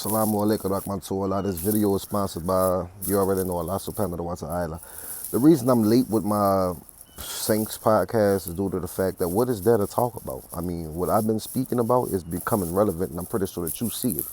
Assalamu alaikum rahmatullah. This video is sponsored by, you already know, Allah subhanahu wa ta'ala. The reason I'm late with my Saints podcast is due to the fact that what is there to talk about? I mean, what I've been speaking about is becoming relevant, and I'm pretty sure that you see it.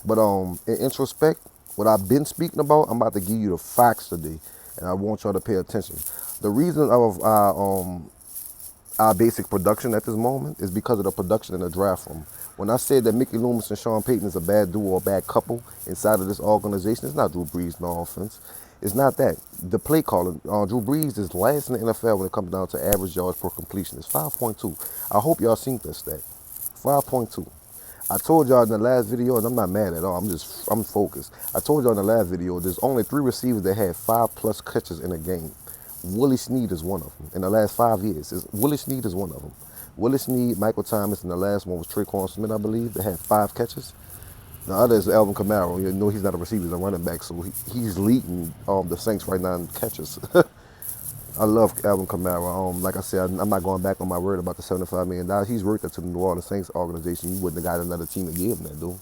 But in introspect, what I've been speaking about, I'm about to give you the facts today, and I want y'all to pay attention. The reason of our basic production at this moment is because of the production in the draft room. When I said that Mickey Loomis and Sean Payton is a bad duo or a bad couple inside of this organization, it's not Drew Brees, no offense. It's not that. The play calling, Drew Brees is last in the NFL when it comes down to average yards per completion. It's 5.2. I hope y'all seen this stat. 5.2. I told y'all in the last video, and I'm not mad at all, I'm focused. I told y'all in the last video, there's only 3 receivers that had 5+ catches in a game. Willie Snead is one of them. In the last 5 years, Willie Snead is one of them. Willie Snead, Michael Thomas, and the last one was Traquan Smith, I believe, that had 5 catches. The other is Alvin Kamara. You know he's not a receiver, he's a running back, so he's leading the Saints right now in catches. I love Alvin Kamara. Like I said, I'm not going back on my word about the $75 million. He's worth it to the New Orleans Saints organization. You wouldn't have got another team to give him that, dude.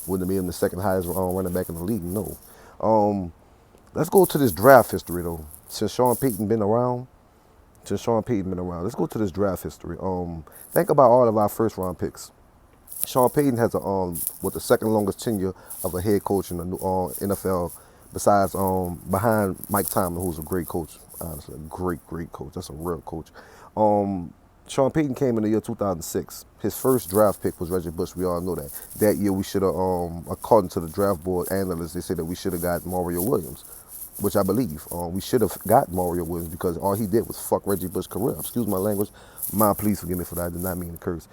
Wouldn't have made him the second highest running back in the league, no. Let's go to this draft history, though. Since Sean Payton been around, let's go to this draft history. Think about all of our first-round picks. Sean Payton has with the second longest tenure of a head coach in the NFL, besides behind Mike Tomlin, who's a great coach. Honestly, a great coach. That's a real coach. Sean Payton came in the year 2006. His first draft pick was Reggie Bush. We all know that. That year we should have, according to the draft board analysts, they said that we should have got Mario Williams, which I believe. We should have got Mario Williams because all he did was fuck Reggie Bush's career. Excuse my language. Please forgive me for that. I did not mean to curse.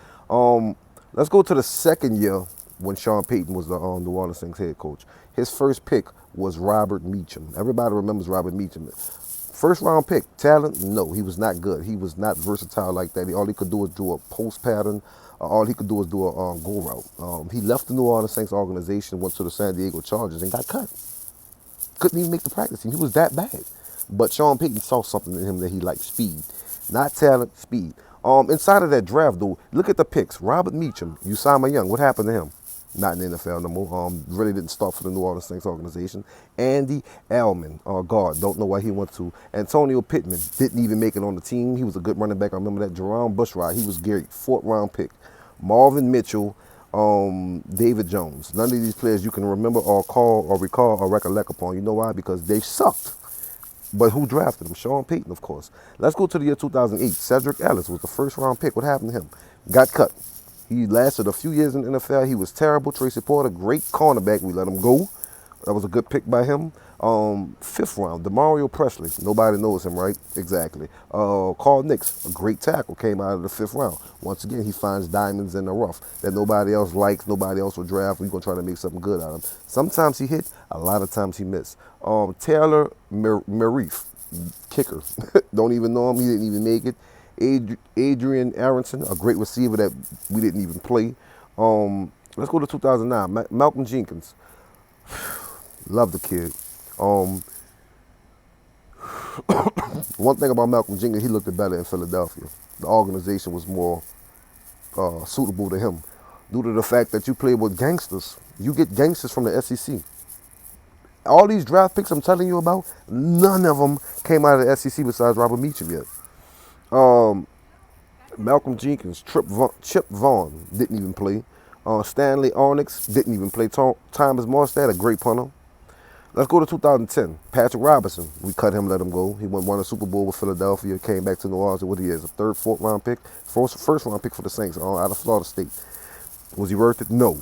Let's go to the second year when Sean Payton was the New Orleans Saints head coach. His first pick was Robert Meacham. Everybody remembers Robert Meacham. First round pick. Talent? No, he was not good. He was not versatile like that. All he could do was do a post pattern. All he could do was do a go route. He left the New Orleans Saints organization, went to the San Diego Chargers, and got cut. Couldn't even make the practice team. He was that bad. But Sean Payton saw something in him that he liked. Speed. Not talent, speed. Inside of that draft, though, look at the picks. Robert Meacham, Usama Young. What happened to him? Not in the NFL no more. Really didn't start for the New Orleans Saints organization. Andy Alman, guard. Don't know why he went to. Antonio Pittman didn't even make it on the team. He was a good running back. I remember that. Jerome Bushrod, he was great. 4th round pick. Marvin Mitchell, David Jones. None of these players you can remember or recall or recollect upon. You know why? Because they sucked. But who drafted him? Sean Payton, of course. Let's go to the year 2008. Cedric Ellis was the first round pick. What happened to him? Got cut. He lasted a few years in the NFL. He was terrible. Tracy Porter, great cornerback. We let him go. That was a good pick by him. 5th round, DeMario Presley. Nobody knows him, right? Exactly. Carl Nicks, a great tackle, came out of the 5th round. Once again, he finds diamonds in the rough that nobody else likes, nobody else will draft. We're going to try to make something good out of him. Sometimes he hit, a lot of times he missed. Taylor Marif, kicker. Don't even know him. He didn't even make it. Adrian Aronson, a great receiver that we didn't even play. Let's go to 2009. Malcolm Jenkins. Love the kid. One thing about Malcolm Jenkins, he looked better in Philadelphia. The organization was more suitable to him due to the fact that you play with gangsters. You get gangsters from the SEC. All these draft picks I'm telling you about, none of them came out of the SEC besides Robert Meacham yet. Malcolm Jenkins, Chip Vaughn didn't even play. Stanley Onyx didn't even play. Thomas Morstead, a great punter. Let's go to 2010. Patrick Robinson, we cut him, let him go. He won a Super Bowl with Philadelphia, came back to New Orleans. What he is, a 3rd, 4th round pick, first round pick for the Saints out of Florida State. Was he worth it? No.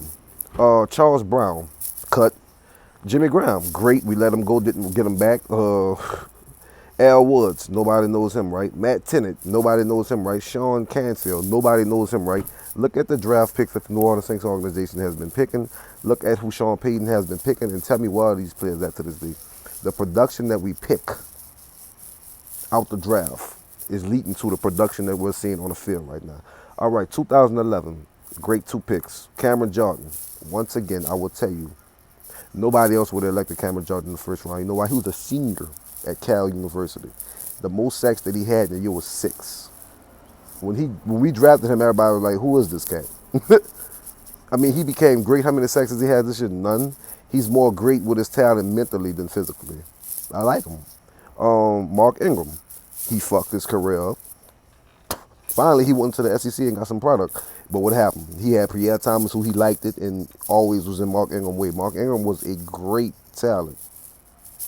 Charles Brown, cut. Jimmy Graham, great. We let him go, didn't get him back. Al Woods, nobody knows him, right? Matt Tennant, nobody knows him, right? Sean Canfield, nobody knows him, right? Look at the draft picks that the New Orleans Saints organization has been picking. Look at who Sean Payton has been picking and tell me why are these players at to this day. The production that we pick out the draft is leading to the production that we're seeing on the field right now. All right, 2011, great 2 picks. Cameron Jordan, once again, I will tell you, nobody else would have elected Cameron Jordan in the 1st round. You know why? He was a senior at Cal University. The most sacks that he had in the year was 6. When we drafted him, everybody was like, who is this cat? I mean, he became great. How many sacks does he have this year? None. He's more great with his talent mentally than physically. I like him. Mark Ingram, he fucked his career up. Finally, he went to the SEC and got some product. But what happened? He had Pierre Thomas, who he liked it, and always was in Mark Ingram's way. Mark Ingram was a great talent.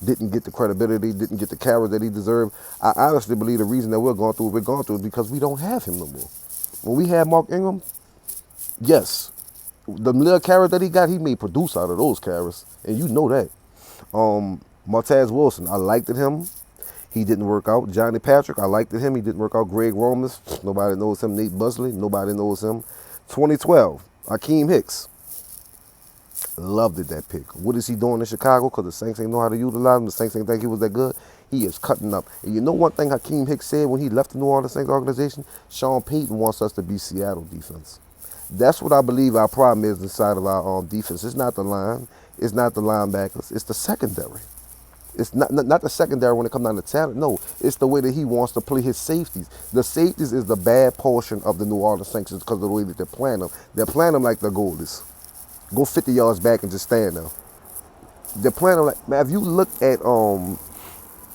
Didn't get the credibility, didn't get the carries that he deserved. I honestly believe the reason that we're going through what we're going through is because we don't have him no more. When we had Mark Ingram, yes, the little carries that he got, he may produce out of those carries, and you know that. Martez Wilson, I liked him. He didn't work out. Johnny Patrick, I liked him. He didn't work out. Greg Romas, nobody knows him. Nate Busley, nobody knows him. 2012, Akeem Hicks. Loved it, that pick. What is he doing in Chicago? Because the Saints ain't know how to utilize him. The Saints ain't think he was that good. He is cutting up. And you know one thing Akeem Hicks said when he left the New Orleans Saints organization? Sean Payton wants us to be Seattle defense. That's what I believe our problem is inside of our defense. It's not the line. It's not the linebackers. It's the secondary. It's not the secondary when it comes down to talent. No, it's the way that he wants to play his safeties. The safeties is the bad portion of the New Orleans Saints because of the way that they're playing them. They're playing them like the goalies. Go 50 yards back and just stand there. They're playing them like, man, if you look at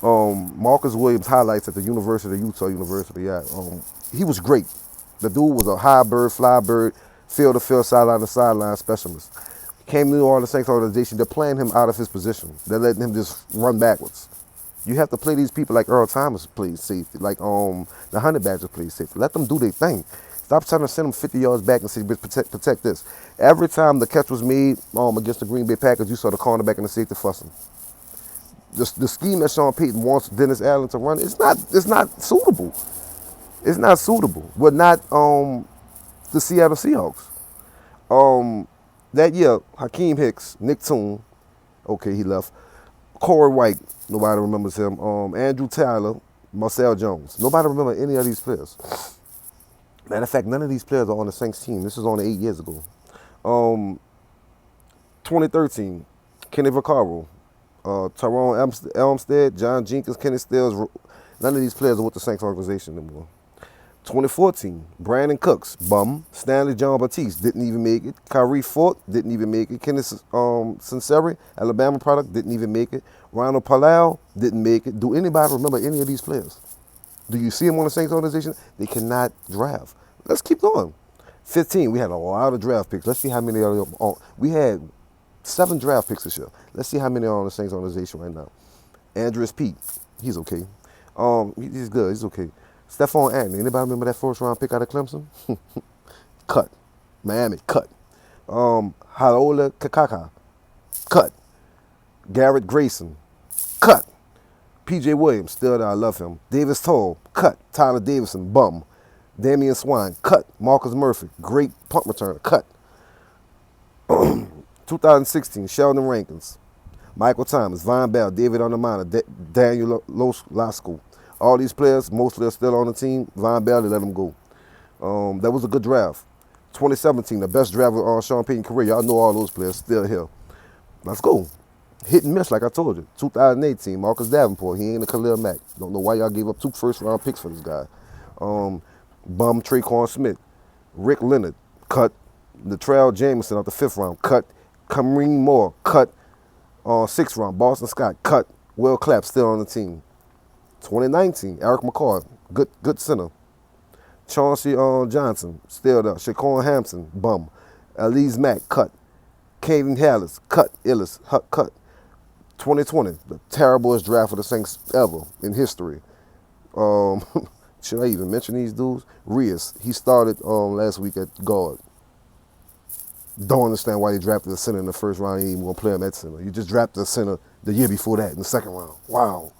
Marcus Williams highlights at the University of Utah University, yeah, he was great. The dude was a high bird, fly bird, field to field, sideline to sideline specialist. Came to the New Orleans Saints organization, they're playing him out of his position. They're letting him just run backwards. You have to play these people like Earl Thomas plays safety, like the Honey Badger plays safety. Let them do their thing. Stop trying to send them 50 yards back and say, protect this. Every time the catch was made against the Green Bay Packers, you saw the cornerback and the safety fussing. The scheme that Sean Payton wants Dennis Allen to run, it's not suitable. It's not suitable. We're not the Seattle Seahawks. That year, Hakeem Hicks, Nick Toon, okay, he left. Corey White, nobody remembers him. Andrew Tyler, Marcel Jones. Nobody remember any of these players. Matter of fact, none of these players are on the Saints team. This is only 8 years ago. 2013, Kenny Vaccaro, Tyrone Elmstead, John Jenkins, Kenny Stills. None of these players are with the Saints organization anymore. 2014, Brandon Cooks, bum. Stanley John Batiste, didn't even make it. Kyrie Fort, didn't even make it. Kenneth Sinceri, Alabama product, didn't even make it. Ronald Palau, didn't make it. Do anybody remember any of these players? Do you see them on the Saints organization? They cannot draft. Let's keep going. 15, we had a lot of draft picks. Let's see how many of them. We had 7 draft picks this year. Let's see how many are on the Saints organization right now. Andrews Pete, he's okay. He's good, he's okay. Stephon Anthony, anybody remember that first round pick out of Clemson? Cut. Miami, cut. Haola Kakaka, cut. Garrett Grayson, cut. P.J. Williams, still there, I love him. Davis Toll, cut. Tyler Davison, bum. Damian Swine, cut. Marcus Murphy, great punt returner, cut. 2016, Sheldon Rankins, Michael Thomas, Von Bell, David Underminer, Daniel Lasco. All these players, most of them still on the team. Von Bell, they let them go. That was a good draft. 2017, the best draft on Sean Payton's career. Y'all know all those players still here. Let's go. Hit and miss, like I told you. 2018, Marcus Davenport. He ain't a Khalil Mack. Don't know why y'all gave up 2 first-round picks for this guy. Bum Traquan Smith. Rick Leonard, cut. Latrell Jameson out the 5th round, cut. Kareem Moore, cut. 6th round, Boston Scott, cut. Will Clapp, still on the team. 2019, Eric McCoy, good center. Chauncey Johnson, still there. Shaquan Hampton, bum. Elise Mack, cut. Caden Hallis, cut. Illis, cut. 2020, the terriblest draft for the Saints ever in history. Should I even mention these dudes? Rios, he started last week at guard. Don't understand why they drafted a center in the 1st round. You ain't even gonna play him at center. You just drafted a center the year before that in the 2nd round. Wow.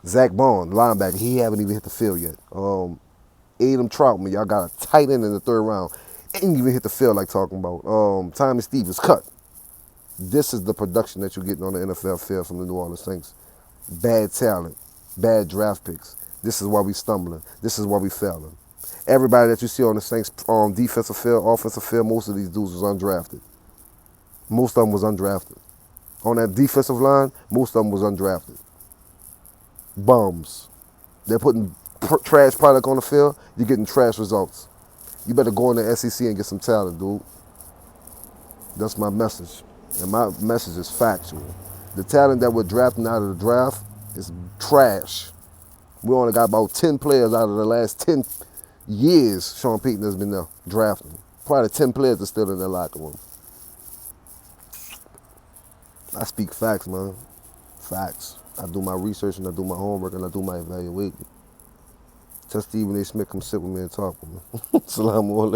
Zach Bond, linebacker, he haven't even hit the field yet. Adam Troutman, y'all got a tight end in the 3rd round. Ain't even hit the field like talking about. Tommy Stevens, cut. This is the production that you're getting on the NFL field from the New Orleans Saints. Bad talent, bad draft picks. This is why we stumbling. This is why we failing. Everybody that you see on the Saints defensive field, offensive field, most of these dudes was undrafted. Most of them was undrafted. On that defensive line, most of them was undrafted. Bums. They're putting trash product on the field, you're getting trash results. You better go in the SEC and get some talent, dude. That's my message. And my message is factual. The talent that we're drafting out of the draft is trash. We only got about 10 players out of the last 10 years Sean Payton has been there drafting. Probably 10 players are still in their locker room. I speak facts, man. Facts. I do my research and I do my homework and I do my evaluation. Tell Stephen A. Smith come sit with me and talk with me. Salaam alaikum.